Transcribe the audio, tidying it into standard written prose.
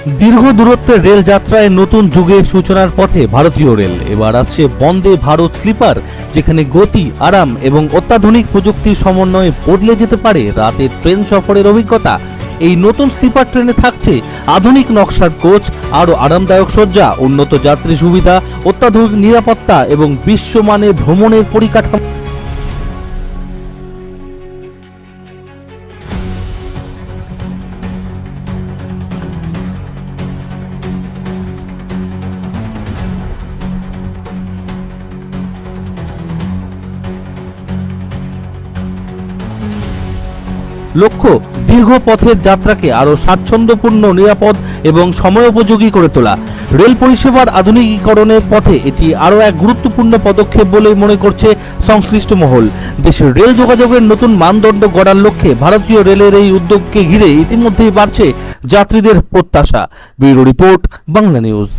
দীর্ঘ দূরত্বের রেল যাত্রায় নতুন যুগের সূচনার পথে ভারতীয় রেল। এবার আসছে বন্দে ভারত স্লিপার, যেখানে গতি, আরাম এবং অত্যাধুনিক প্রযুক্তির সমন্বয়ে বদলে যেতে পারে রাতের ট্রেন সফরের অভিজ্ঞতা। এই নতুন স্লিপার ট্রেনে থাকছে আধুনিক নকশার কোচ, আরও আরামদায়ক সজ্জা, উন্নত যাত্রী সুবিধা, অত্যাধুনিক নিরাপত্তা এবং বিশ্বমানের ভ্রমণের পরিকাঠামো। লক্ষ্য দীর্ঘ পথের যাত্রাকে আরও স্বাচ্ছন্দ্যপূর্ণ, নিরাপদ এবং সময়োপযোগী করে তোলা। রেল পরিষেবার আধুনিকীকরণের পথে এটি আরও এক গুরুত্বপূর্ণ পদক্ষেপ বলে মনে করছে সংশ্লিষ্ট মহল। দেশের রেল যোগাযোগের নতুন মানদণ্ড গড়ার লক্ষ্যে ভারতীয় রেলের এই উদ্যোগকে ঘিরে ইতিমধ্যেই বাড়ছে যাত্রীদের প্রত্যাশা। Bureau report, Bangla news.